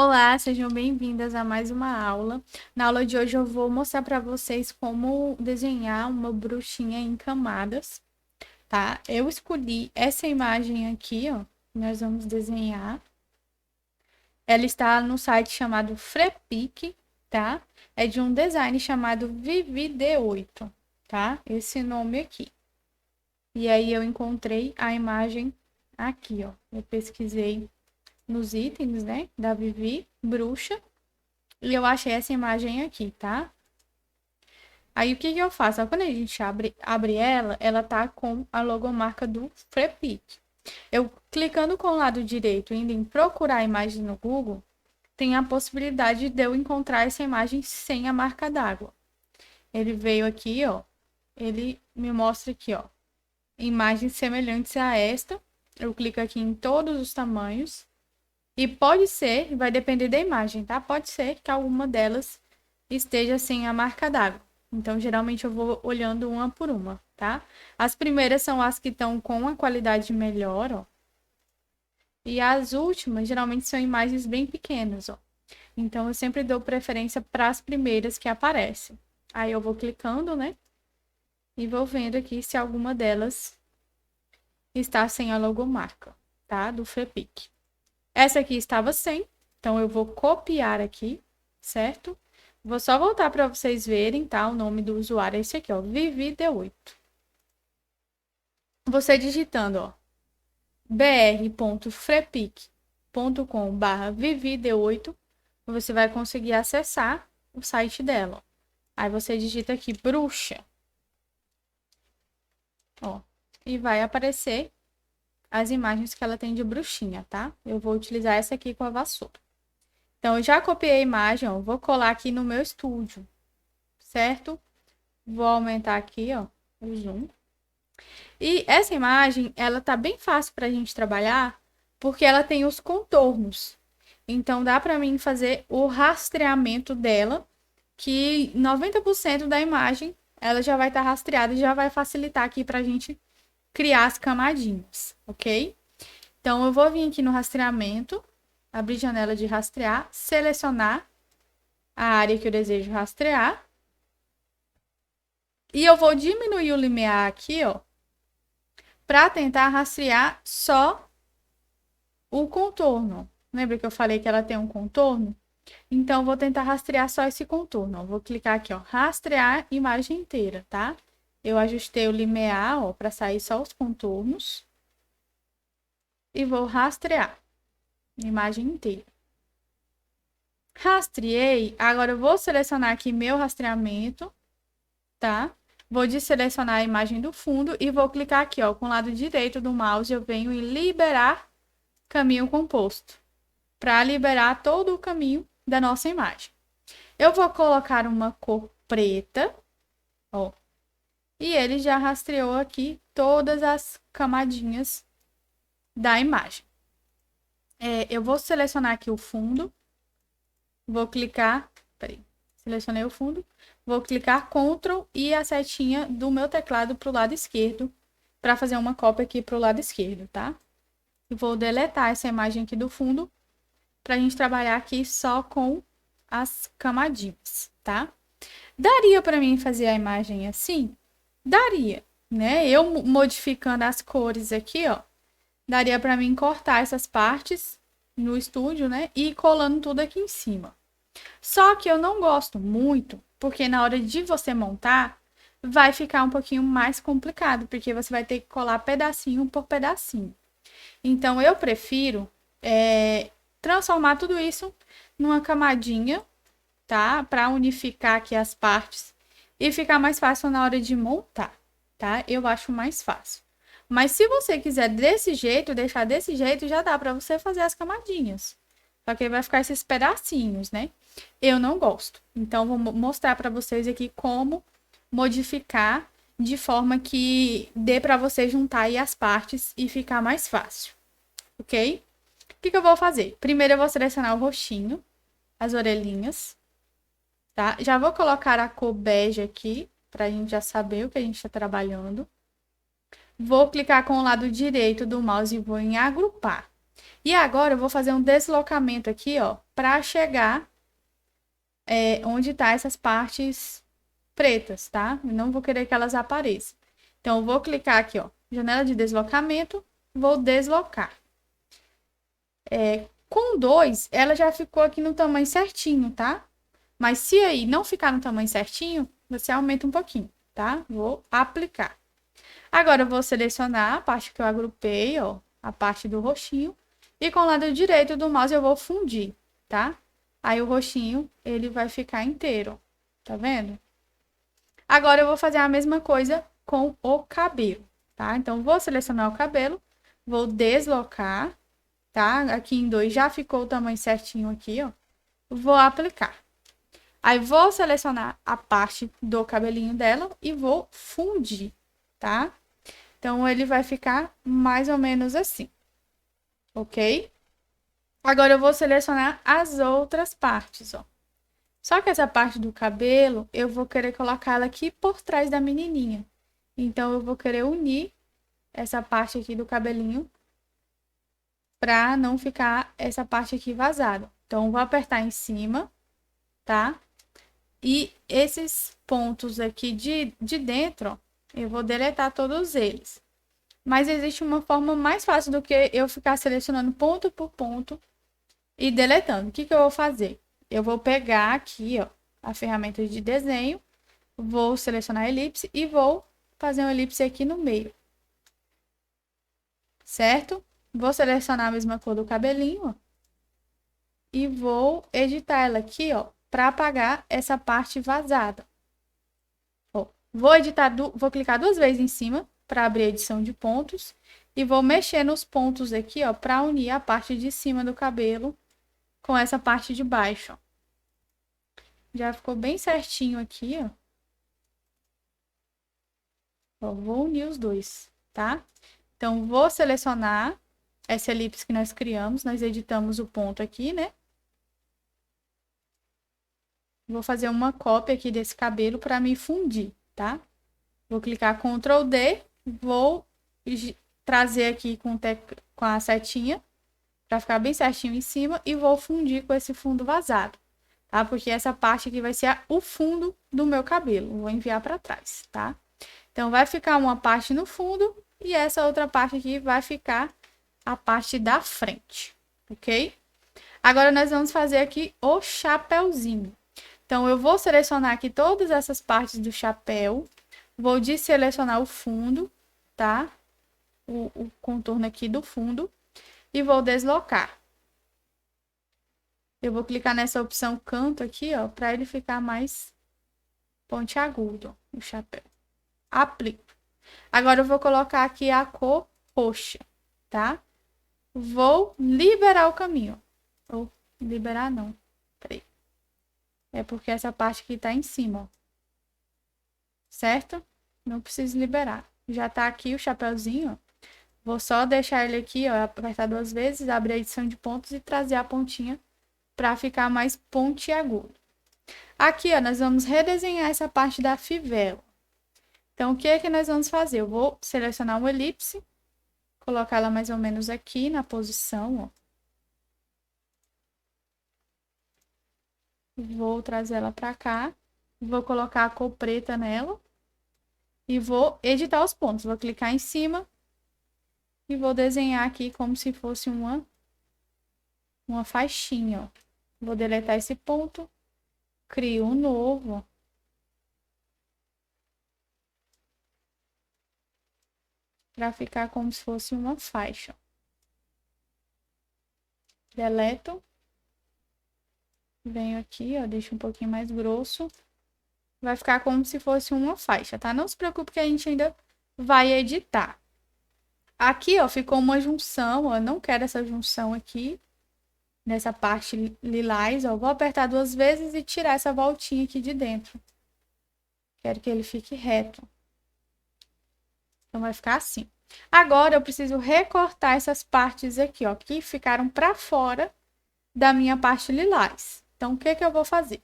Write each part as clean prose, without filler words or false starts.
Olá, sejam bem-vindas a mais uma aula. Na aula de hoje eu vou mostrar para vocês como desenhar uma bruxinha em camadas, tá? Eu escolhi essa imagem aqui, ó, que nós vamos desenhar. Ela está no site chamado Freepik, tá? É de um design chamado Vivi D8, tá? Esse nome aqui. E aí eu encontrei a imagem aqui, ó. Eu pesquisei nos itens, né, da Vivi, bruxa. E eu achei essa imagem aqui, tá? Aí o que que eu faço? Quando a gente abre ela, ela tá com a logomarca do Freepik. Eu clicando com o lado direito, indo em procurar a imagem no Google, tem a possibilidade de eu encontrar essa imagem sem a marca d'água. Ele veio aqui, ó. Ele me mostra aqui, ó. Imagens semelhantes a esta. Eu clico aqui em todos os tamanhos. E pode ser, vai depender da imagem, tá? Pode ser que alguma delas esteja sem a marca d'água. Então, geralmente eu vou olhando uma por uma, tá? As primeiras são as que estão com a qualidade melhor, ó. E as últimas, geralmente, são imagens bem pequenas, ó. Então, eu sempre dou preferência para as primeiras que aparecem. Aí eu vou clicando, né? E vou vendo aqui se alguma delas está sem a logomarca, tá? Do Freepik. Essa aqui estava sem, então eu vou copiar aqui, certo? Vou só voltar para vocês verem, tá? O nome do usuário é esse aqui, ó, ViviD8. Você digitando, ó, br.freepik.com/vivid8, você vai conseguir acessar o site dela. Aí você digita aqui bruxa, ó, e vai aparecer as imagens que ela tem de bruxinha, tá? Eu vou utilizar essa aqui com a vassoura. Então, eu já copiei a imagem, ó, vou colar aqui no meu estúdio, certo? Vou aumentar aqui, ó, o zoom. E essa imagem, ela tá bem fácil pra gente trabalhar, porque ela tem os contornos. Então, dá pra mim fazer o rastreamento dela, que 90% da imagem, ela já vai estar rastreada e já vai facilitar aqui pra gente criar as camadinhas, ok? Então, eu vou vir aqui no rastreamento, abrir janela de rastrear, selecionar a área que eu desejo rastrear. E eu vou diminuir o limiar aqui, ó, para tentar rastrear só o contorno. Lembra que eu falei que ela tem um contorno? Então, vou tentar rastrear só esse contorno. Ó. Vou clicar aqui, ó, rastrear imagem inteira, tá? Eu ajustei o limiar, ó, para sair só os contornos. E vou rastrear a imagem inteira. Rastreei. Agora, eu vou selecionar aqui meu rastreamento, tá? Vou desselecionar a imagem do fundo e vou clicar aqui, ó, com o lado direito do mouse, eu venho em liberar caminho composto, para liberar todo o caminho da nossa imagem. Eu vou colocar uma cor preta, ó, e ele já rastreou aqui todas as camadinhas da imagem. Eu vou selecionar aqui o fundo, vou clicar, peraí, selecionei o fundo, vou clicar Ctrl e a setinha do meu teclado para o lado esquerdo, para fazer uma cópia aqui para o lado esquerdo, tá? E vou deletar essa imagem aqui do fundo, para a gente trabalhar aqui só com as camadinhas, tá? Daria para mim fazer a imagem assim? Daria, né? Eu modificando as cores aqui, ó, daria para mim cortar essas partes no estúdio, né? E ir colando tudo aqui em cima. Só que eu não gosto muito, porque na hora de você montar, vai ficar um pouquinho mais complicado, porque você vai ter que colar pedacinho por pedacinho. Então, eu prefiro transformar tudo isso numa camadinha, tá? Para unificar aqui as partes e ficar mais fácil na hora de montar, tá? Eu acho mais fácil. Mas se você quiser desse jeito, deixar desse jeito, já dá para você fazer as camadinhas. Só que aí vai ficar esses pedacinhos, né? Eu não gosto. Então, vou mostrar para vocês aqui como modificar de forma que dê para você juntar aí as partes e ficar mais fácil, ok? O que eu vou fazer? Primeiro eu vou selecionar o rostinho, as orelhinhas, tá? Já vou colocar a cor bege aqui, pra gente já saber o que a gente tá trabalhando. Vou clicar com o lado direito do mouse e vou em agrupar. E agora eu vou fazer um deslocamento aqui, ó, para chegar onde tá essas partes pretas, tá? Eu não vou querer que elas apareçam. Então, eu vou clicar aqui, ó, janela de deslocamento, vou deslocar. Com 2, ela já ficou aqui no tamanho certinho, tá? Mas se aí não ficar no tamanho certinho, você aumenta um pouquinho, tá? Vou aplicar. Agora, eu vou selecionar a parte que eu agrupei, ó, a parte do roxinho. E com o lado direito do mouse eu vou fundir, tá? Aí o roxinho, ele vai ficar inteiro, tá vendo? Agora eu vou fazer a mesma coisa com o cabelo, tá? Então, vou selecionar o cabelo, vou deslocar, tá? Aqui em 2 já ficou o tamanho certinho aqui, ó. Vou aplicar. Aí, vou selecionar a parte do cabelinho dela e vou fundir, tá? Então, ele vai ficar mais ou menos assim, ok? Agora, eu vou selecionar as outras partes, ó. Só que essa parte do cabelo, eu vou querer colocar ela aqui por trás da menininha. Então, eu vou querer unir essa parte aqui do cabelinho para não ficar essa parte aqui vazada. Então, vou apertar em cima, tá? E esses pontos aqui de dentro, ó, eu vou deletar todos eles. Mas existe uma forma mais fácil do que eu ficar selecionando ponto por ponto e deletando. O que eu vou fazer? Eu vou pegar aqui, ó, a ferramenta de desenho, vou selecionar a elipse e vou fazer uma elipse aqui no meio. Certo? Vou selecionar a mesma cor do cabelinho, ó, e vou editar ela aqui, ó, para apagar essa parte vazada. Ó, vou clicar 2 vezes em cima para abrir a edição de pontos e vou mexer nos pontos aqui, ó, para unir a parte de cima do cabelo com essa parte de baixo, ó. Já ficou bem certinho aqui, ó. Ó, vou unir os dois, tá? Então, vou selecionar essa elipse que nós criamos, nós editamos o ponto aqui, né? Vou fazer uma cópia aqui desse cabelo para me fundir, tá? Vou clicar Ctrl D, vou trazer aqui com a setinha para ficar bem certinho em cima e vou fundir com esse fundo vazado, tá? Porque essa parte aqui vai ser o fundo do meu cabelo. Vou enviar para trás, tá? Então, vai ficar uma parte no fundo e essa outra parte aqui vai ficar a parte da frente, ok? Agora, nós vamos fazer aqui o chapéuzinho. Então, eu vou selecionar aqui todas essas partes do chapéu, vou desselecionar o fundo, tá? O contorno aqui do fundo e vou deslocar. Eu vou clicar nessa opção canto aqui, ó, para ele ficar mais pontiagudo, o chapéu. Aplico. Agora eu vou colocar aqui a cor roxa, tá? Vou liberar o caminho. Ou liberar não. Peraí. É porque essa parte aqui tá em cima, ó. Certo? Não preciso liberar. Já tá aqui o chapéuzinho, ó. Vou só deixar ele aqui, ó, apertar 2 vezes, abrir a edição de pontos e trazer a pontinha para ficar mais pontiagudo. Aqui, ó, nós vamos redesenhar essa parte da fivela. Então, o que é que nós vamos fazer? Eu vou selecionar uma elipse, colocar ela mais ou menos aqui na posição, ó. Vou trazer ela para cá, vou colocar a cor preta nela e vou editar os pontos. Vou clicar em cima e vou desenhar aqui como se fosse uma faixinha, ó. Vou deletar esse ponto, crio um novo, para ficar como se fosse uma faixa. Deleto. Venho aqui, ó, deixo um pouquinho mais grosso. Vai ficar como se fosse uma faixa, tá? Não se preocupe que a gente ainda vai editar. Aqui, ó, ficou uma junção, ó. Não quero essa junção aqui, nessa parte lilás, ó. Vou apertar 2 vezes e tirar essa voltinha aqui de dentro. Quero que ele fique reto. Então, vai ficar assim. Agora, eu preciso recortar essas partes aqui, ó, que ficaram para fora da minha parte lilás. Então, o que que eu vou fazer?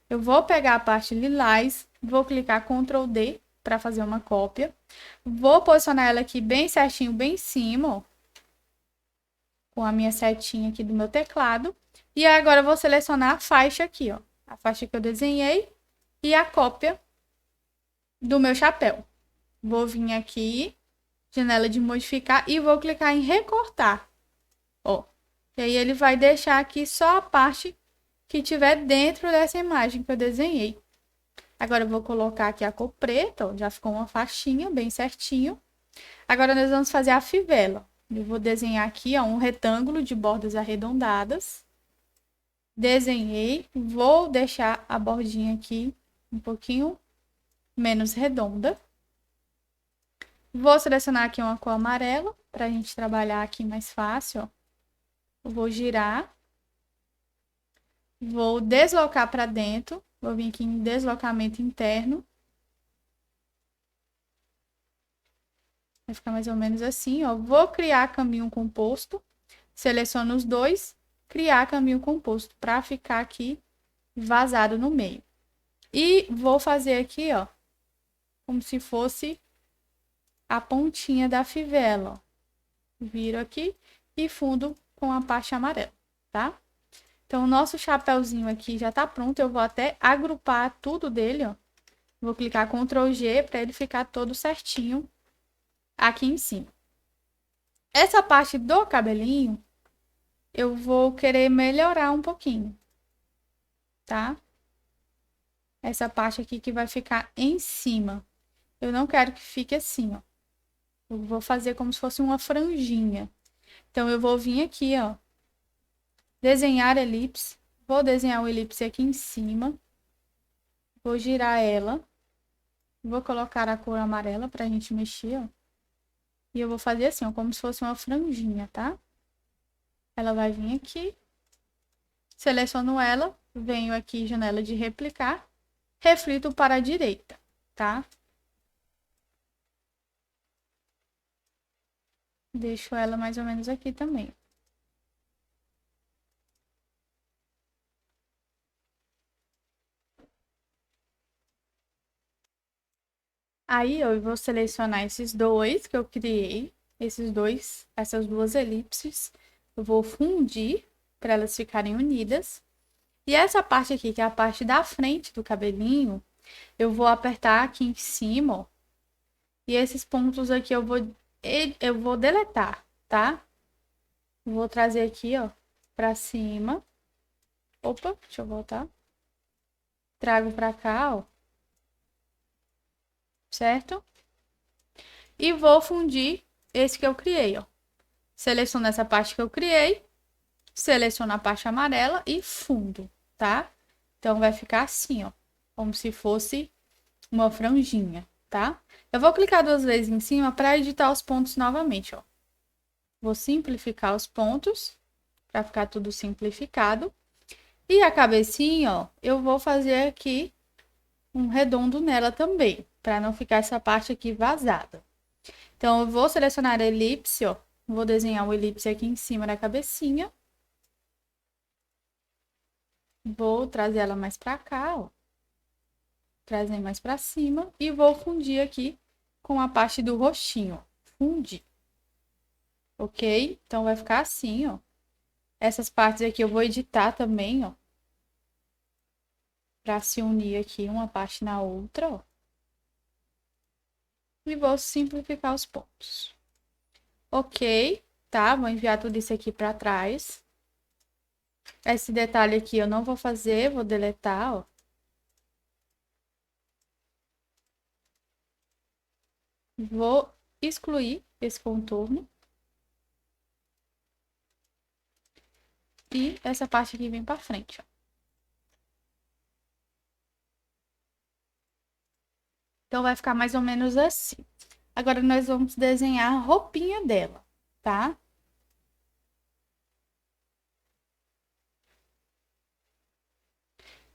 Eu vou pegar a parte lilás, vou clicar Ctrl D para fazer uma cópia. Vou posicionar ela aqui bem certinho, bem em cima, ó. com a minha setinha aqui do meu teclado. E agora eu vou selecionar a faixa aqui, ó. A faixa que eu desenhei e a cópia do meu chapéu. Vou vir aqui, janela de modificar e vou clicar em recortar. Ó. E aí ele vai deixar aqui só a parte que tiver dentro dessa imagem que eu desenhei. Agora eu vou colocar aqui a cor preta, ó, já ficou uma faixinha bem certinho. Agora nós vamos fazer a fivela. Eu vou desenhar aqui, ó, um retângulo de bordas arredondadas. Desenhei, vou deixar a bordinha aqui um pouquinho menos redonda. Vou selecionar aqui uma cor amarela para a gente trabalhar aqui mais fácil, ó. Vou girar. Vou deslocar para dentro. Vou vir aqui em deslocamento interno. Vai ficar mais ou menos assim, ó. Vou criar caminho composto. Seleciono os dois. Criar caminho composto para ficar aqui vazado no meio. E vou fazer aqui, ó, como se fosse a pontinha da fivela, ó. Viro aqui e fundo com a parte amarela, tá? Então, o nosso chapéuzinho aqui já tá pronto. Eu vou até agrupar tudo dele, ó. Vou clicar Ctrl G para ele ficar todo certinho aqui em cima. Essa parte do cabelinho, eu vou querer melhorar um pouquinho, tá? Essa parte aqui que vai ficar em cima. Eu não quero que fique assim, ó. Eu vou fazer como se fosse uma franjinha. Então, eu vou vir aqui, ó. Desenhar elipse. Vou desenhar o elipse aqui em cima. Vou girar ela. Vou colocar a cor amarela pra gente mexer, ó. E eu vou fazer assim, ó, como se fosse uma franjinha, tá? Ela vai vir aqui. Seleciono ela. Venho aqui, janela de replicar. Reflito para a direita, tá? Deixo ela mais ou menos aqui também. Aí eu vou selecionar esses dois que eu criei, essas duas elipses. Eu vou fundir para elas ficarem unidas. E essa parte aqui, que é a parte da frente do cabelinho, eu vou apertar aqui em cima, ó. E esses pontos aqui eu vou deletar, tá? Vou trazer aqui, ó, para cima. Opa, deixa eu voltar. Trago para cá, ó. Certo? E vou fundir esse que eu criei, ó. Seleciono essa parte que eu criei, seleciono a parte amarela e fundo, tá? Então, vai ficar assim, ó, como se fosse uma franjinha, tá? Eu vou clicar duas vezes em cima para editar os pontos novamente, ó. Vou simplificar os pontos, para ficar tudo simplificado. E a cabecinha, ó, eu vou fazer aqui um redondo nela também, para não ficar essa parte aqui vazada. Então, eu vou selecionar a elipse, ó. Vou desenhar o elipse aqui em cima da cabecinha. Vou trazer ela mais pra cá, ó. Trazer mais pra cima. E vou fundir aqui com a parte do rostinho, ó. Fundir. Ok? Então, vai ficar assim, ó. Essas partes aqui eu vou editar também, ó. Pra se unir aqui uma parte na outra, ó. E vou simplificar os pontos. Ok, tá? Vou enviar tudo isso aqui pra trás. Esse detalhe aqui eu não vou fazer, vou deletar, ó. Vou excluir esse contorno. E essa parte aqui vem pra frente, ó. Então, vai ficar mais ou menos assim. Agora, nós vamos desenhar a roupinha dela, tá?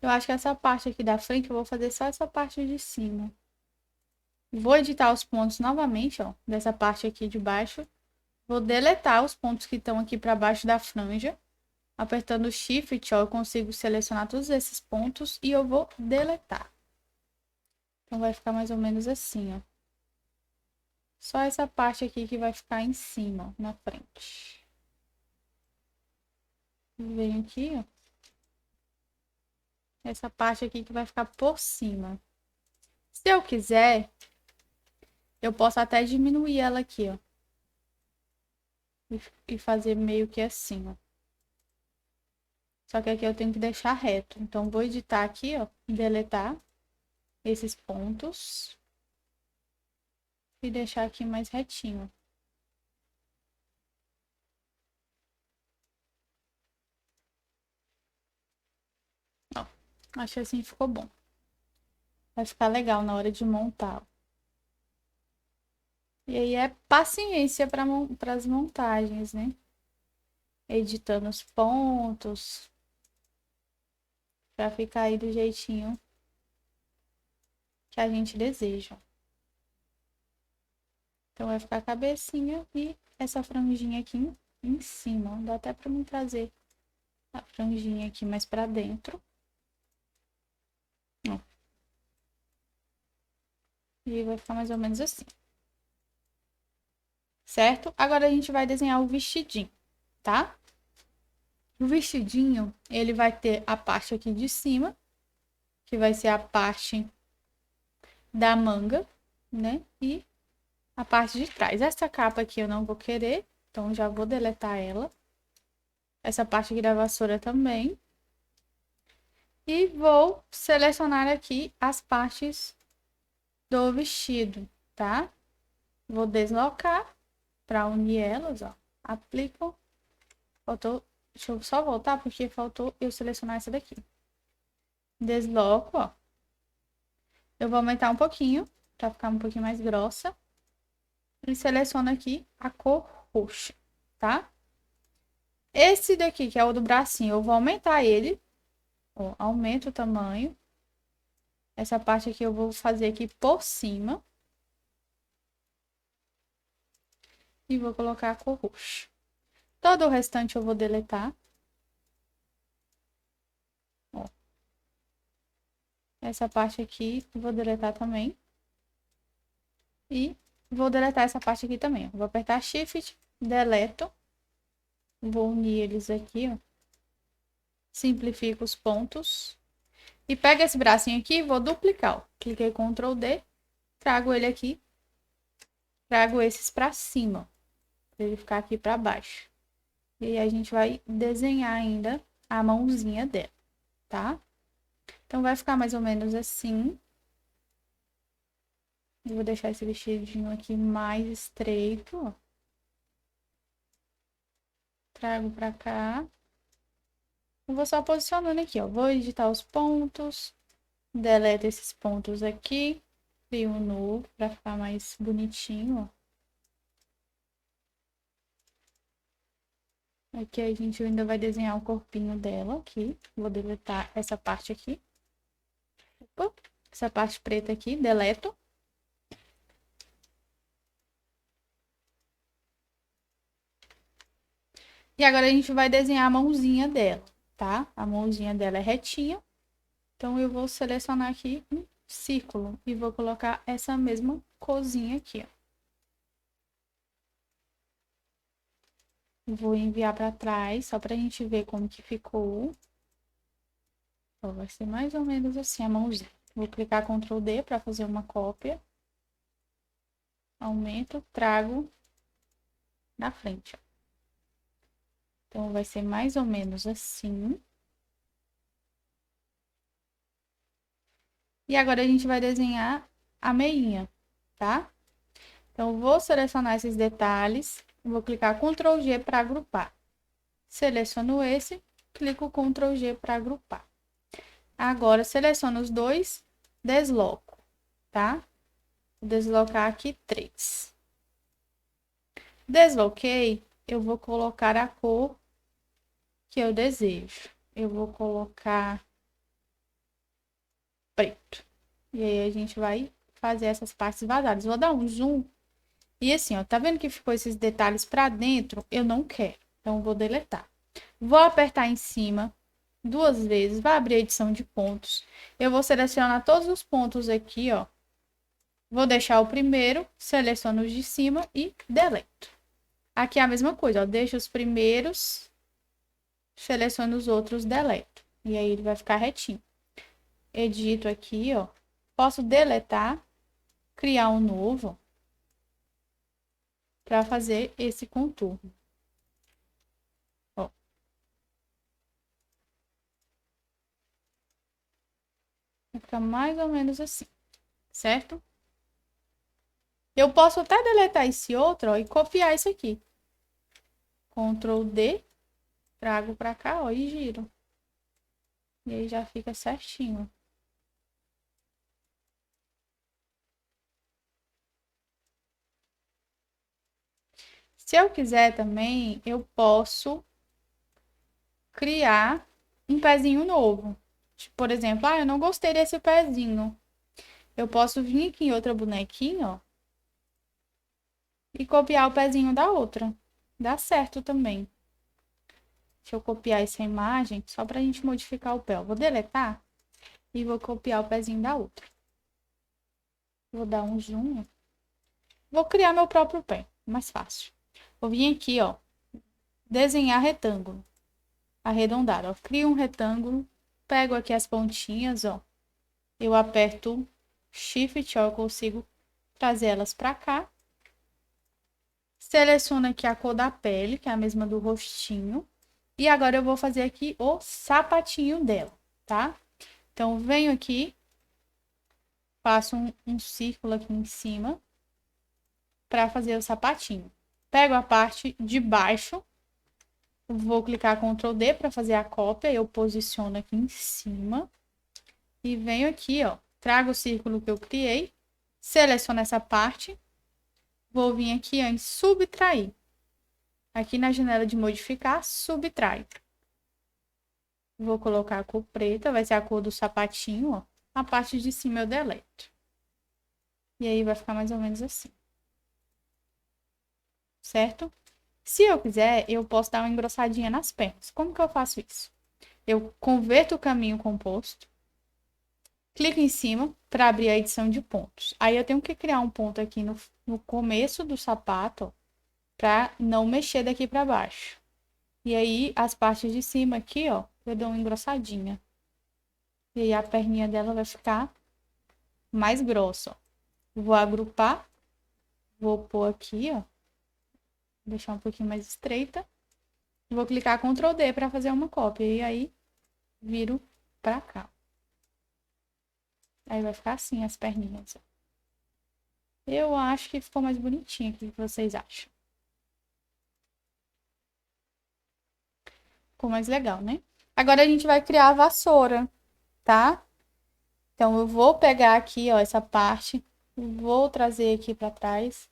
Eu acho que essa parte aqui da frente, eu vou fazer só essa parte de cima. Vou editar os pontos novamente, ó, dessa parte aqui de baixo. Vou deletar os pontos que estão aqui para baixo da franja. Apertando o Shift, ó, eu consigo selecionar todos esses pontos e eu vou deletar. Então, vai ficar mais ou menos assim, ó. Só essa parte aqui que vai ficar em cima, ó, na frente. Venho aqui, ó. Essa parte aqui que vai ficar por cima. Se eu quiser, eu posso até diminuir ela aqui, ó. E fazer meio que assim, ó. Só que aqui eu tenho que deixar reto. Então, vou editar aqui, ó. Deletar esses pontos. E deixar aqui mais retinho. Ó, acho que assim ficou bom. Vai ficar legal na hora de montar. E aí é paciência para as montagens, né? Editando os pontos. Pra ficar aí do jeitinho que a gente deseja. Então, vai ficar a cabecinha e essa franjinha aqui em cima. Dá até pra mim trazer a franjinha aqui mais pra dentro. Ó. E vai ficar mais ou menos assim. Certo? Agora a gente vai desenhar o vestidinho, tá? O vestidinho, ele vai ter a parte aqui de cima, que vai ser a parte da manga, né? E a parte de trás. Essa capa aqui eu não vou querer, então já vou deletar ela. Essa parte aqui da vassoura também. E vou selecionar aqui as partes do vestido, tá? Vou deslocar para unir elas, ó. Aplico. Faltou. Deixa eu só voltar porque faltou eu selecionar essa daqui. Desloco, ó. Eu vou aumentar um pouquinho para ficar um pouquinho mais grossa. E seleciono aqui a cor roxa, tá? Esse daqui, que é o do bracinho, eu vou aumentar ele. Ó, aumento o tamanho. Essa parte aqui eu vou fazer aqui por cima. E vou colocar a cor roxa. Todo o restante eu vou deletar. Ó. Essa parte aqui eu vou deletar também. E vou deletar essa parte aqui também. Vou apertar Shift, deleto. Vou unir eles aqui, ó. Simplifico os pontos. E pego esse bracinho aqui e vou duplicar, ó. Cliquei Ctrl D, trago ele aqui. Trago esses pra cima, pra ele ficar aqui pra baixo. E aí a gente vai desenhar ainda a mãozinha dela, tá? Então, vai ficar mais ou menos assim. Eu vou deixar esse vestidinho aqui mais estreito, ó. Trago pra cá. Eu vou só posicionando aqui, ó. Vou editar os pontos. Deleto esses pontos aqui. Crio um novo pra ficar mais bonitinho, ó. Aqui a gente ainda vai desenhar o corpinho dela aqui. Vou deletar essa parte aqui. Opa, essa parte preta aqui, deleto. E agora a gente vai desenhar a mãozinha dela, tá? A mãozinha dela é retinha. Então, eu vou selecionar aqui um círculo e vou colocar essa mesma corzinha aqui, ó. Vou enviar para trás, só pra gente ver como que ficou. Ó, vai ser mais ou menos assim a mãozinha. Vou clicar Ctrl D para fazer uma cópia. Aumento, trago na frente, ó. Então, vai ser mais ou menos assim. E agora a gente vai desenhar a meinha, tá? Então, vou selecionar esses detalhes. Vou clicar Ctrl G para agrupar. Seleciono esse, clico Ctrl G para agrupar. Agora, seleciono os dois, desloco, tá? Vou deslocar aqui 3. Desloquei, eu vou colocar a cor que eu desejo. Eu vou colocar preto. E aí, a gente vai fazer essas partes vazadas. Vou dar um zoom. E assim, ó, tá vendo que ficou esses detalhes pra dentro? Eu não quero. Então, vou deletar. Vou apertar em cima 2 vezes. Vai abrir a edição de pontos. Eu vou selecionar todos os pontos aqui, ó. Vou deixar o primeiro, seleciono os de cima e deleto. Aqui é a mesma coisa, ó. Deixo os primeiros seleciono os outros, deleto. E aí ele vai ficar retinho. Edito aqui, ó. Posso deletar, criar um novo para fazer esse contorno. Ó. Vai ficar mais ou menos assim, certo? Eu posso até deletar esse outro, ó, e copiar esse aqui. Ctrl D, trago para cá, ó, e giro. E aí já fica certinho. Se eu quiser também, eu posso criar um pezinho novo. Tipo, por exemplo, eu não gostei desse pezinho. Eu posso vir aqui em outra bonequinha, ó, e copiar o pezinho da outra. Dá certo também. Deixa eu copiar essa imagem, só pra gente modificar o pé. Eu vou deletar e vou copiar o pezinho da outra. Vou dar um zoom. Vou criar meu próprio pé, mais fácil. Vou vir aqui, ó, desenhar retângulo, arredondar, ó. Crio um retângulo, pego aqui as pontinhas, ó. Eu aperto Shift, ó, eu consigo trazer elas pra cá. Seleciono aqui a cor da pele, que é a mesma do rostinho. E agora eu vou fazer aqui o sapatinho dela, tá? Então, venho aqui, faço um círculo aqui em cima para fazer o sapatinho. Pego a parte de baixo, vou clicar Ctrl D para fazer a cópia, eu posiciono aqui em cima e venho aqui, ó, trago o círculo que eu criei, seleciono essa parte, vou vir aqui ó, em subtrair. Aqui na janela de modificar, subtrai. Vou colocar a cor preta, vai ser a cor do sapatinho, ó. A parte de cima eu deleto. E aí vai ficar mais ou menos assim. Certo? Se eu quiser, eu posso dar uma engrossadinha nas pernas. Como que eu faço isso? Eu converto o caminho composto, clico em cima para abrir a edição de pontos. Aí eu tenho que criar um ponto aqui no começo do sapato, para não mexer daqui para baixo. E aí as partes de cima aqui, ó, eu dou uma engrossadinha. E aí a perninha dela vai ficar mais grossa, ó. Vou agrupar, vou pôr aqui, ó, deixar um pouquinho mais estreita. Vou clicar Ctrl D para fazer uma cópia e aí viro para cá. Aí vai ficar assim as perninhas. Eu acho que ficou mais bonitinho. O que vocês acham? Ficou mais legal, né? Agora a gente vai criar a vassoura, tá? Então eu vou pegar aqui, ó, essa parte, vou trazer aqui para trás.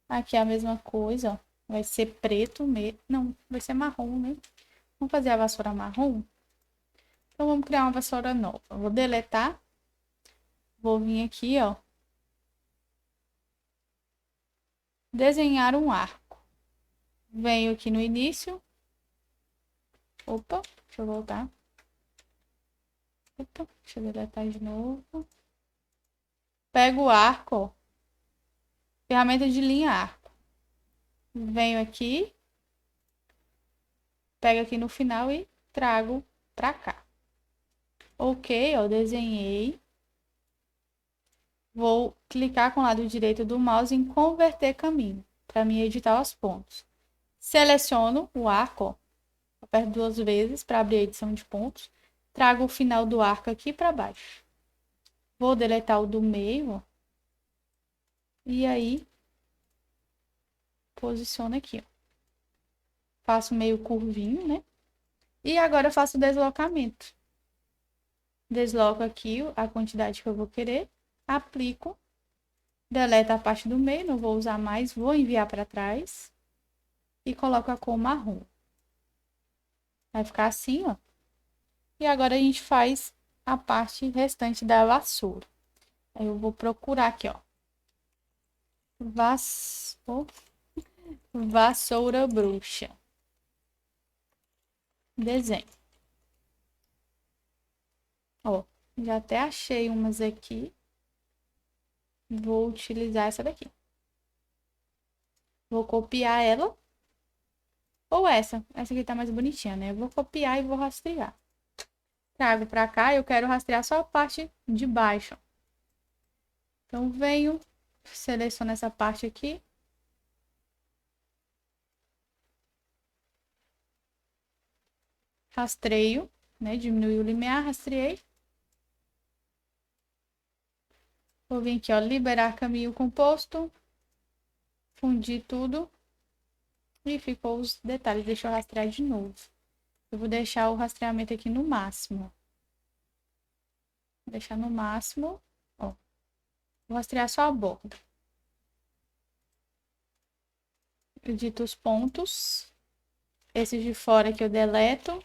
Aqui é a mesma coisa, ó. Vai ser preto mesmo. Não, vai ser marrom, né? Vamos fazer a vassoura marrom? Então vamos criar uma vassoura nova. Vou deletar. Vou vir aqui, ó. Desenhar um arco. Venho aqui no início. Opa, deixa eu voltar. Opa, deixa eu deletar de novo. Pego o arco, ó. Ferramenta de linha arco. Venho aqui. Pego aqui no final e trago pra cá. Ok, ó, desenhei. Vou clicar com o lado direito do mouse em converter caminho, para mim editar os pontos. Seleciono o arco, ó, aperto 2 vezes para abrir a edição de pontos. Trago o final do arco aqui para baixo. Vou deletar o do meio, ó, e aí posiciono aqui, ó. Faço meio curvinho, né? E agora eu faço o deslocamento. Desloco aqui a quantidade que eu vou querer, aplico, deleto a parte do meio, não vou usar mais, vou enviar para trás e coloco a cor marrom. Vai ficar assim, ó. E agora a gente faz a parte restante da vassoura. Aí eu vou procurar aqui, ó. Vassoura bruxa. Desenho. Ó, já até achei umas aqui. Vou utilizar essa daqui. Vou copiar ela. Ou essa. Essa aqui tá mais bonitinha, né? Eu vou copiar e vou rastrear. Trago pra cá, eu quero rastrear só a parte de baixo. Então, venho, seleciono essa parte aqui. Rastreio, né? Diminuir o limiar, rastreei. Vou vir aqui, ó, liberar caminho composto. Fundir tudo. E ficou os detalhes. Deixa eu rastrear de novo. Eu vou deixar o rastreamento aqui no máximo. Vou deixar no máximo, ó. Vou rastrear só a borda. Edito os pontos. Esses de fora aqui eu deleto.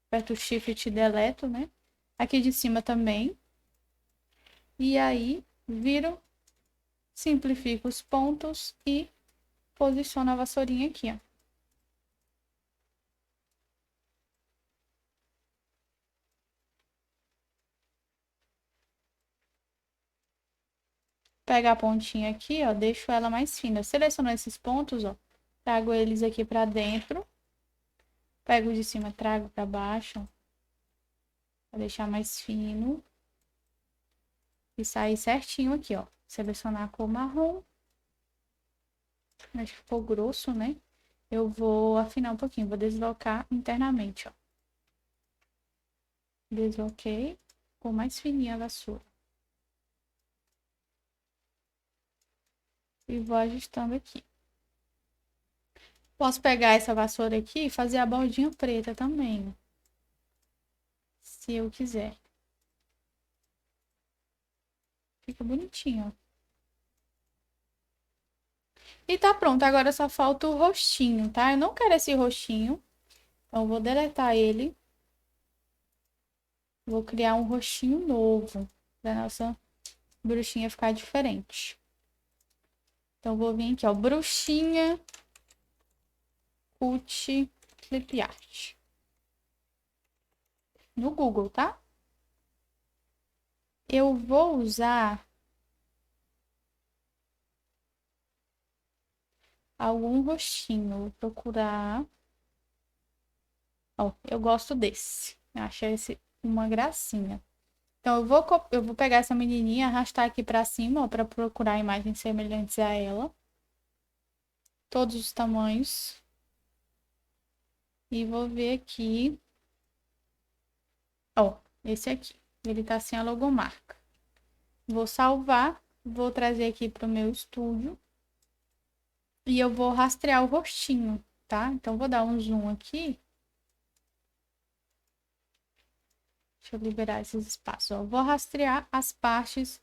Aperto o Shift e deleto, né? Aqui de cima também. E aí, viro, simplifico os pontos e posiciono a vassourinha aqui, ó. Pego a pontinha aqui, ó, deixo ela mais fina. Seleciono esses pontos, ó, trago eles aqui pra dentro. Pego o de cima, trago pra baixo, ó, pra deixar mais fino. E sair certinho aqui, ó. Selecionar a cor marrom. Acho que ficou grosso, né? Eu vou afinar um pouquinho, vou deslocar internamente, ó. Desloquei, ficou mais fininha a vassoura. E vou ajustando aqui. Posso pegar essa vassoura aqui e fazer a bordinha preta também, se eu quiser. Fica bonitinho, ó. E tá pronto, agora só falta o rostinho, tá? Eu não quero esse rostinho, então eu vou deletar ele. Vou criar um rostinho novo, pra nossa bruxinha ficar diferente. Então, vou vir aqui, ó, bruxinha, cut, clip art. No Google, tá? Eu vou usar algum rostinho. Vou procurar. Ó, eu gosto desse. Eu achei esse uma gracinha. Então, eu vou pegar essa menininha, arrastar aqui pra cima, ó, pra procurar imagens semelhantes a ela. Todos os tamanhos. E vou ver aqui. Ó, esse aqui. Ele tá sem a logomarca. Vou salvar. Vou trazer aqui pro meu estúdio. E eu vou rastrear o rostinho, tá? Então, vou dar um zoom aqui. Deixa eu liberar esses espaços, ó. Vou rastrear as partes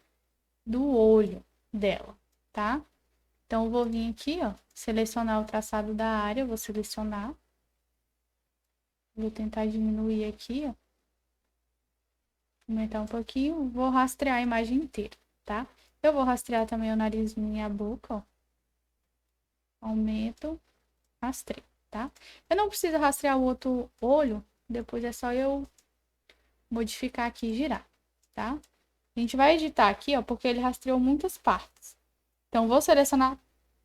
do olho dela, tá? Então, eu vou vir aqui, ó, selecionar o traçado da área. Vou selecionar. Vou tentar diminuir aqui, ó. Aumentar um pouquinho. Vou rastrear a imagem inteira, tá? Eu vou rastrear também o narizinho e a boca, ó. Aumento, rastreio, tá? Eu não preciso rastrear o outro olho. Depois é só eu modificar aqui e girar, tá? A gente vai editar aqui, ó, porque ele rastreou muitas partes. Então, vou selecionar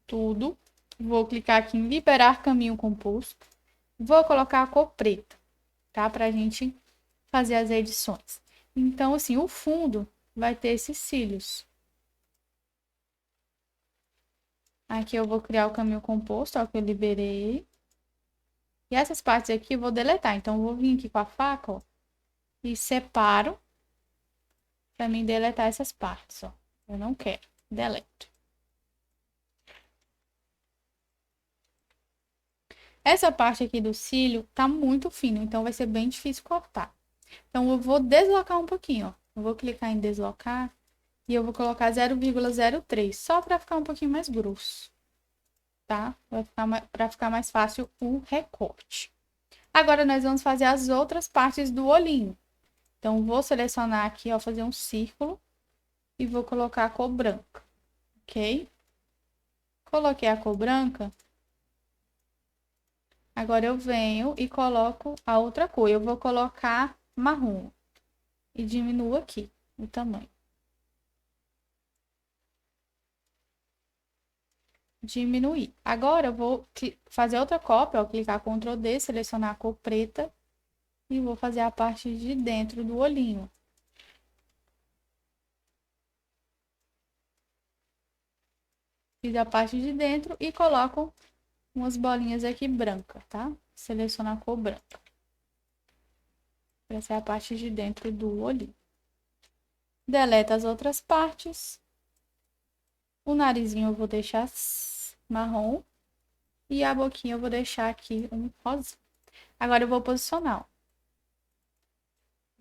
tudo. Vou clicar aqui em liberar caminho composto. Vou colocar a cor preta, tá? Pra gente fazer as edições. Então, assim, o fundo vai ter esses cílios. Aqui eu vou criar o caminho composto, ó, que eu liberei. E essas partes aqui eu vou deletar. Então, eu vou vir aqui com a faca, ó, e separo pra mim deletar essas partes, ó. Eu não quero. Deleto. Essa parte aqui do cílio tá muito fino, então vai ser bem difícil cortar. Então, eu vou deslocar um pouquinho, ó. Eu vou clicar em deslocar e eu vou colocar 0,03, só para ficar um pouquinho mais grosso, tá? Para ficar mais fácil o recorte. Agora, nós vamos fazer as outras partes do olhinho. Então, vou selecionar aqui, ó, fazer um círculo e vou colocar a cor branca, ok? Coloquei a cor branca. Agora, eu venho e coloco a outra cor. Eu vou colocar marrom e diminuo aqui o tamanho. diminuir. Agora eu vou fazer outra cópia, ó, clicar Ctrl D, selecionar a cor preta e vou fazer a parte de dentro do olhinho. Fiz a parte de dentro e coloco umas bolinhas aqui branca, tá? Seleciono a cor branca. Essa é a parte de dentro do olhinho. Deleta as outras partes. O narizinho eu vou deixar marrom. E a boquinha eu vou deixar aqui um rosa. Agora eu vou posicionar, ó.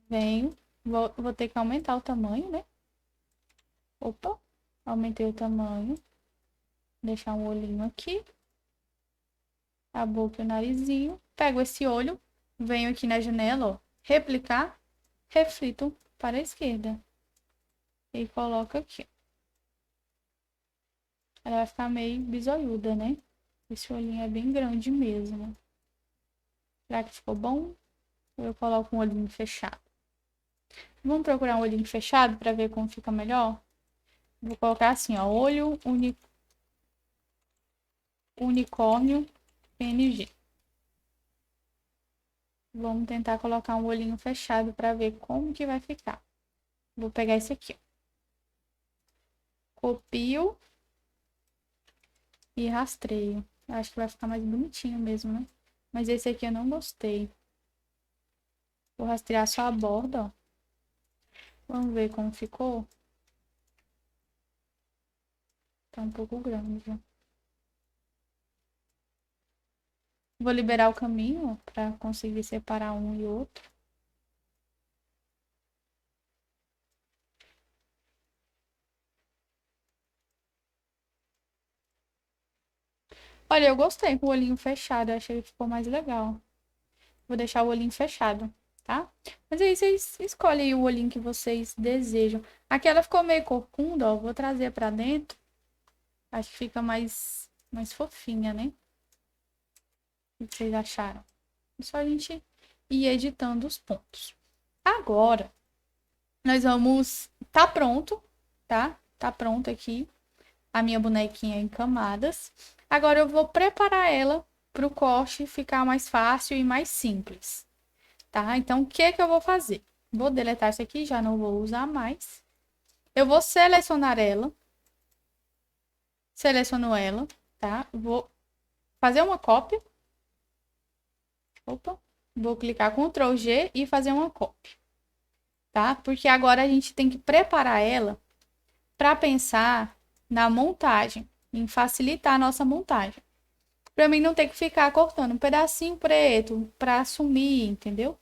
Venho. Vou ter que aumentar o tamanho, né? Opa. Aumentei o tamanho. Deixar um olhinho aqui. A boca e o narizinho. Pego esse olho. Venho aqui na janela, ó. Replicar. Reflito para a esquerda. E coloco aqui. Ela vai ficar meio bisoiuda, né? Esse olhinho é bem grande mesmo. Será que ficou bom? Ou eu coloco um olhinho fechado? Vamos procurar um olhinho fechado para ver como fica melhor? Vou colocar assim, ó. Olho unicórnio PNG. Vamos tentar colocar um olhinho fechado para ver como que vai ficar. Vou pegar esse aqui, ó. Copio e rastreio. Acho que vai ficar mais bonitinho mesmo, né? Mas esse aqui eu não gostei. Vou rastrear só a borda, ó. Vamos ver como ficou. Tá um pouco grande, ó. Vou liberar o caminho para conseguir separar um e outro. Olha, eu gostei com o olhinho fechado. Eu achei que ficou mais legal. Vou deixar o olhinho fechado, tá? Mas aí vocês escolhem o olhinho que vocês desejam. Aqui ela ficou meio corcunda, ó. Vou trazer pra dentro. Acho que fica mais fofinha, né? O que vocês acharam? É só a gente ir editando os pontos. Agora, nós vamos... Tá pronto, tá? Tá pronto aqui a minha bonequinha em camadas. Agora eu vou preparar ela para o corte ficar mais fácil e mais simples, tá? Então, o que que eu vou fazer? Vou deletar isso aqui, já não vou usar mais. Eu vou selecionar ela. Seleciono ela, tá? Vou fazer uma cópia. Opa. Vou clicar Ctrl G e fazer uma cópia, tá? Porque agora a gente tem que preparar ela para pensar na montagem, em facilitar a nossa montagem. Para mim não ter que ficar cortando um pedacinho preto para assumir, entendeu?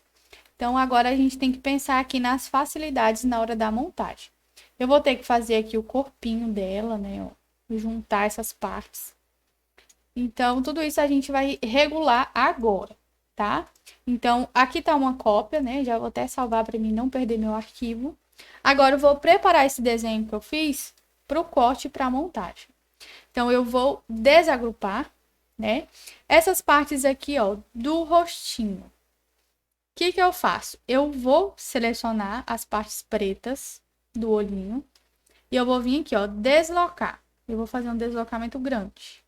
Então agora a gente tem que pensar aqui nas facilidades na hora da montagem. Eu vou ter que fazer aqui o corpinho dela, né? Ó, juntar essas partes. Então tudo isso a gente vai regular agora, tá? Então aqui tá uma cópia, né? Já vou até salvar para mim não perder meu arquivo. Agora eu vou preparar esse desenho que eu fiz para o corte e para a montagem. Então eu vou desagrupar, né? Essas partes aqui, ó, do rostinho. O que que eu faço? Eu vou selecionar as partes pretas do olhinho e eu vou vir aqui, ó, deslocar. Eu vou fazer um deslocamento grande.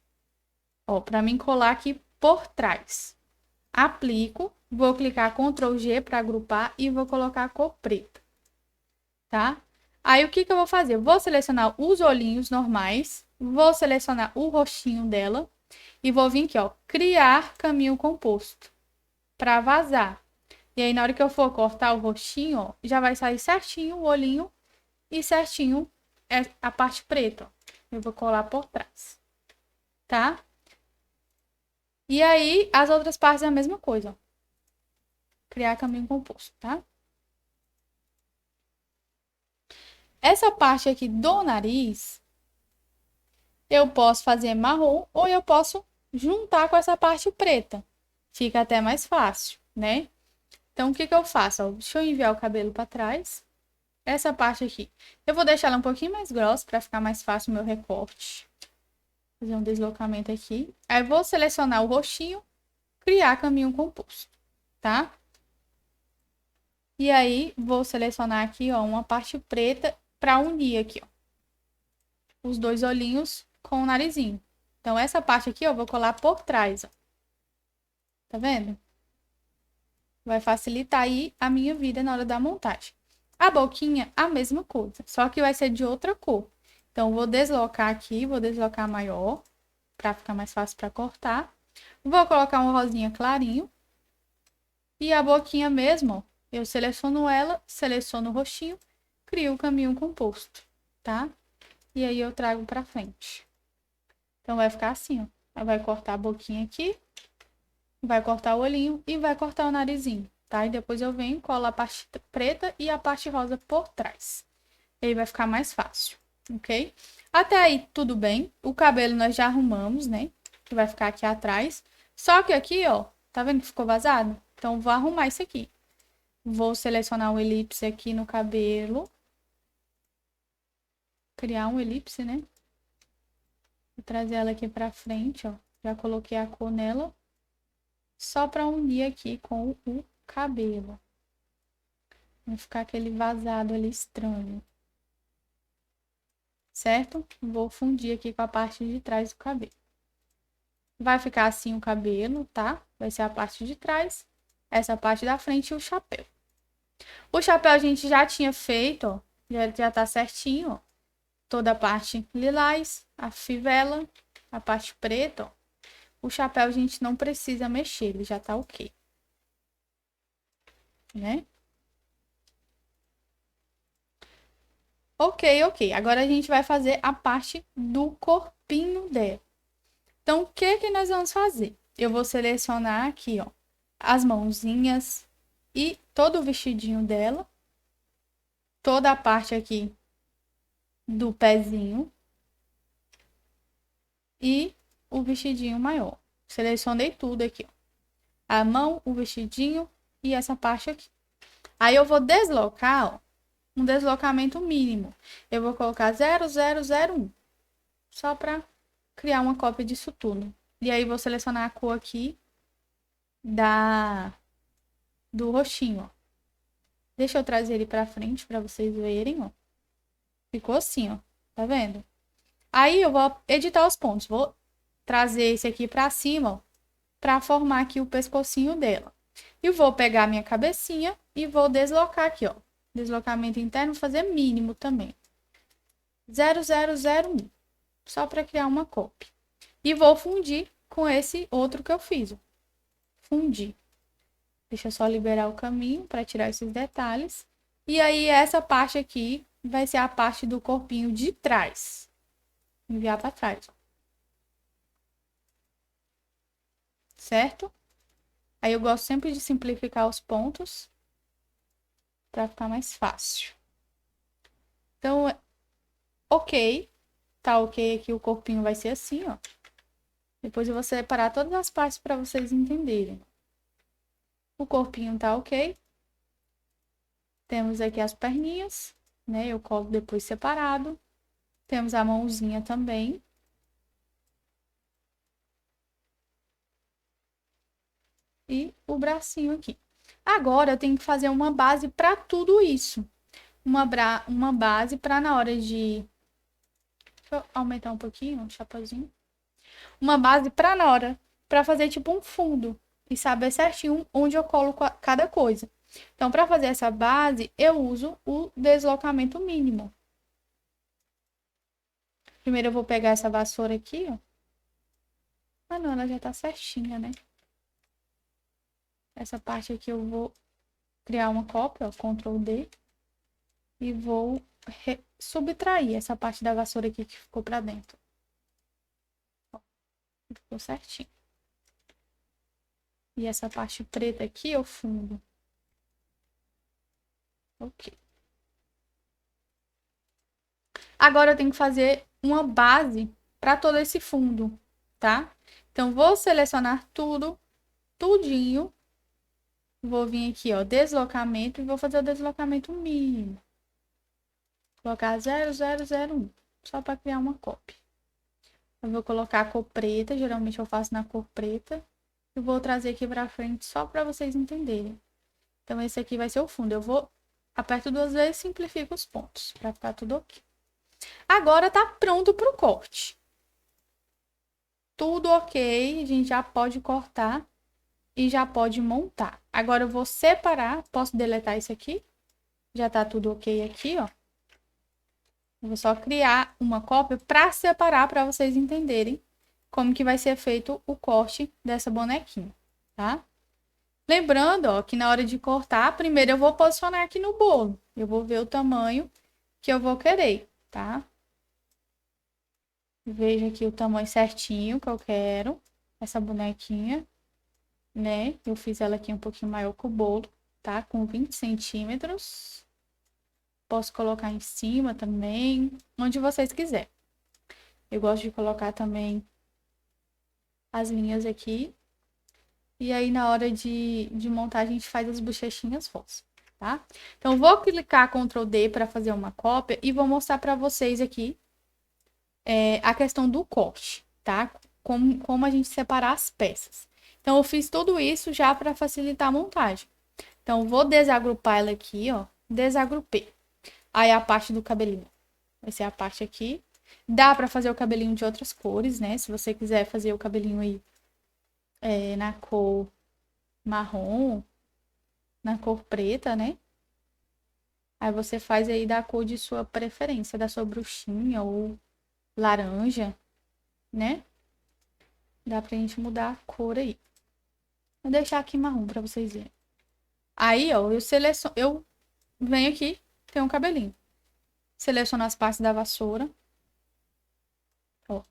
Ó, para mim colar aqui por trás. Aplico, vou clicar Ctrl G para agrupar e vou colocar a cor preta, tá? Aí o que que eu vou fazer? Vou selecionar os olhinhos normais, vou selecionar o rostinho dela e vou vir aqui, ó, criar caminho composto para vazar. E aí na hora que eu for cortar o rostinho, ó, já vai sair certinho o olhinho e certinho a parte preta, ó. Eu vou colar por trás, tá? E aí as outras partes é a mesma coisa, ó. Criar caminho composto, tá? Essa parte aqui do nariz, eu posso fazer marrom ou eu posso juntar com essa parte preta. Fica até mais fácil, né? Então, o que que eu faço? Ó, deixa eu enviar o cabelo para trás. Essa parte aqui, eu vou deixar ela um pouquinho mais grossa para ficar mais fácil o meu recorte. Fazer um deslocamento aqui. Aí, vou selecionar o rostinho, criar caminho composto, tá? E aí, vou selecionar aqui, ó, uma parte preta para unir aqui, ó, os dois olhinhos com o narizinho. Então, essa parte aqui, eu vou colar por trás, ó. Tá vendo? Vai facilitar aí a minha vida na hora da montagem. A boquinha, a mesma coisa, só que vai ser de outra cor. Então, vou deslocar aqui, vou deslocar maior, pra ficar mais fácil pra cortar. Vou colocar um rosinha clarinho. E a boquinha mesmo, ó, eu seleciono ela, seleciono o roxinho, crio o caminho composto, tá? E aí eu trago pra frente. Então, vai ficar assim, ó. Aí vai cortar a boquinha aqui, vai cortar o olhinho e vai cortar o narizinho, tá? E depois eu venho, colo a parte preta e a parte rosa por trás. E aí vai ficar mais fácil, ok? Até aí, tudo bem. O cabelo nós já arrumamos, né? Que vai ficar aqui atrás. Só que aqui, ó, tá vendo que ficou vazado? Então, vou arrumar isso aqui. Vou selecionar o elipse aqui no cabelo. Criar um elipse, né? Vou trazer ela aqui pra frente, ó. Já coloquei a cor nela. Só pra unir aqui com o cabelo. Vai ficar aquele vazado ali estranho. Certo? Vou fundir aqui com a parte de trás do cabelo. Vai ficar assim o cabelo, tá? Vai ser a parte de trás. Essa parte da frente e o chapéu. O chapéu a gente já tinha feito, ó. Já tá certinho, ó. Toda a parte lilás, a fivela, a parte preta, ó. O chapéu a gente não precisa mexer, ele já tá ok. Né? Ok. Agora a gente vai fazer a parte do corpinho dela. Então, o que que nós vamos fazer? Eu vou selecionar aqui, ó, as mãozinhas e todo o vestidinho dela. Toda a parte aqui do pezinho. E o vestidinho maior. Selecionei tudo aqui, ó. A mão, o vestidinho e essa parte aqui. Aí eu vou deslocar, ó, um deslocamento mínimo. Eu vou colocar 0,001. Só para criar uma cópia disso tudo. E aí vou selecionar a cor aqui do roxinho, ó. Deixa eu trazer ele para frente para vocês verem, ó. Ficou assim, ó. Tá vendo? Aí eu vou editar os pontos. Vou trazer esse aqui para cima, ó, para formar aqui o pescocinho dela. E vou pegar a minha cabecinha e vou deslocar aqui, ó. Deslocamento interno, fazer mínimo também. 0,001. Só para criar uma cópia. E vou fundir com esse outro que eu fiz, ó. Fundir. Deixa eu só liberar o caminho para tirar esses detalhes. E aí, essa parte aqui vai ser a parte do corpinho de trás. Enviar para trás, ó. Certo? Aí eu gosto sempre de simplificar os pontos para ficar mais fácil. Então, ok. Tá ok aqui, o corpinho vai ser assim, ó. Depois eu vou separar todas as partes para vocês entenderem. O corpinho tá ok. Temos aqui as perninhas, né? Eu colo depois separado. Temos a mãozinha também. E o bracinho aqui. Agora eu tenho que fazer uma base para tudo isso. Uma base para na hora de... Deixa eu aumentar um pouquinho o chapeuzinho. Uma base para na hora, para fazer tipo um fundo. E saber certinho onde eu colo cada coisa. Então, para fazer essa base, eu uso o deslocamento mínimo. Primeiro eu vou pegar essa vassoura aqui, ó. Ah, não, ela já tá certinha, né? Essa parte aqui eu vou criar uma cópia, ó, Ctrl D. E vou subtrair essa parte da vassoura aqui que ficou pra dentro. Ó, ficou certinho. E essa parte preta aqui eu fundo. Ok. Agora eu tenho que fazer uma base para todo esse fundo, tá? Então, vou selecionar tudo, tudinho. Vou vir aqui, ó, deslocamento e vou fazer o deslocamento mínimo. Colocar 0,001, só para criar uma cópia. Eu vou colocar a cor preta, geralmente eu faço na cor preta. E vou trazer aqui para frente só para vocês entenderem. Então, esse aqui vai ser o fundo. Eu vou, aperto 2 vezes e simplifico os pontos, para ficar tudo ok. Agora tá pronto pro corte. tudo ok, a gente já pode cortar e já pode montar. Agora eu vou separar, posso deletar isso aqui? Já tá tudo ok aqui, ó. Eu vou só criar uma cópia para separar, para vocês entenderem como que vai ser feito o corte dessa bonequinha, tá? Lembrando, ó, que na hora de cortar, primeiro eu vou posicionar aqui no bolo. Eu vou ver o tamanho que eu vou querer, tá? Veja aqui o tamanho certinho que eu quero. Essa bonequinha, né? Eu fiz ela aqui um pouquinho maior que o bolo, tá? Com 20 centímetros. Posso colocar em cima também, onde vocês quiserem. Eu gosto de colocar também as linhas aqui. E aí, na hora de montar, a gente faz as bochechinhas rosas, tá? Então, vou clicar Ctrl D para fazer uma cópia e vou mostrar para vocês aqui a questão do corte, tá? Como a gente separar as peças. Então, eu fiz tudo isso já para facilitar a montagem. Então, vou desagrupar ela aqui, ó. Desagrupei. Aí, a parte do cabelinho. Vai ser a parte aqui. Dá para fazer o cabelinho de outras cores, né? Se você quiser fazer o cabelinho aí na cor marrom, na cor preta, né? Aí você faz aí da cor de sua preferência, da sua bruxinha ou laranja, né? Dá pra gente mudar a cor aí. Vou deixar aqui marrom pra vocês verem. Aí, ó, eu venho aqui, tem um cabelinho. Seleciono as partes da vassoura. Ó.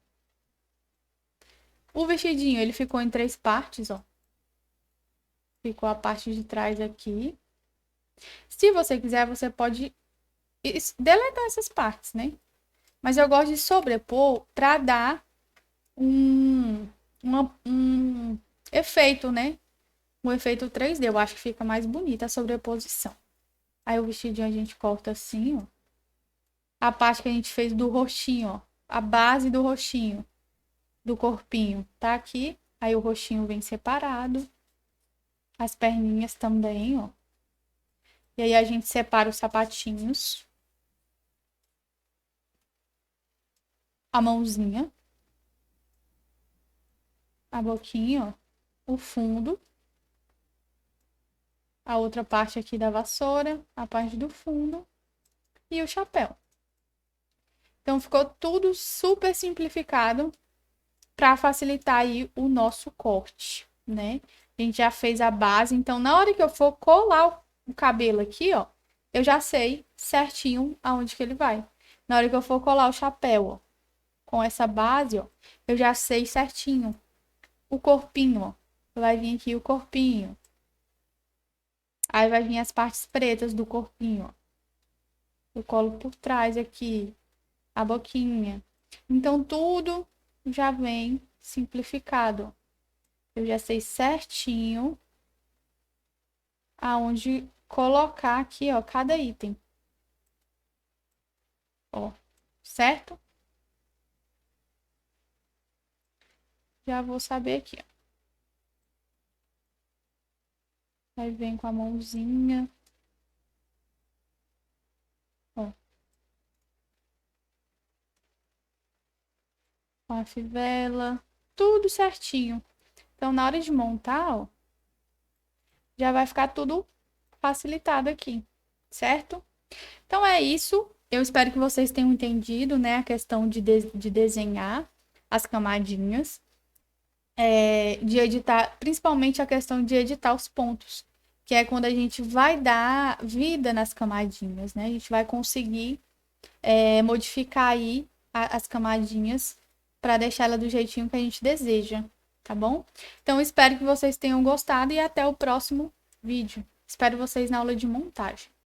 O vestidinho, ele ficou em 3 partes, ó. Ficou a parte de trás aqui. Se você quiser, você pode deletar essas partes, né? Mas eu gosto de sobrepor pra dar um efeito, né? Um efeito 3D. Eu acho que fica mais bonita a sobreposição. Aí o vestidinho a gente corta assim, ó. A parte que a gente fez do rostinho, ó. A base do rostinho, do corpinho, tá aqui. Aí o rostinho vem separado. As perninhas também, ó. E aí a gente separa os sapatinhos. A mãozinha. A boquinha, ó. O fundo. A outra parte aqui da vassoura. A parte do fundo. E o chapéu. Então, ficou tudo super simplificado para facilitar aí o nosso corte, né? A gente já fez a base, então na hora que eu for colar o cabelo aqui, ó, eu já sei certinho aonde que ele vai. Na hora que eu for colar o chapéu, ó, com essa base, ó, eu já sei certinho o corpinho, ó. Vai vir aqui o corpinho. Aí vai vir as partes pretas do corpinho, ó. Eu colo por trás aqui, a boquinha. Então, tudo já vem simplificado. Eu já sei certinho aonde colocar aqui, ó, cada item. Ó, certo? Já vou saber aqui, ó. Aí vem com a mãozinha. Ó. Com a fivela. Tudo certinho. Então, na hora de montar, ó, já vai ficar tudo facilitado aqui, certo? Então, é isso. Eu espero que vocês tenham entendido, né, a questão de desenhar as camadinhas. De editar, principalmente a questão de editar os pontos, que é quando a gente vai dar vida nas camadinhas, né? A gente vai conseguir modificar aí as camadinhas para deixar ela do jeitinho que a gente deseja, tá bom? Então, espero que vocês tenham gostado e até o próximo vídeo. Espero vocês na aula de montagem.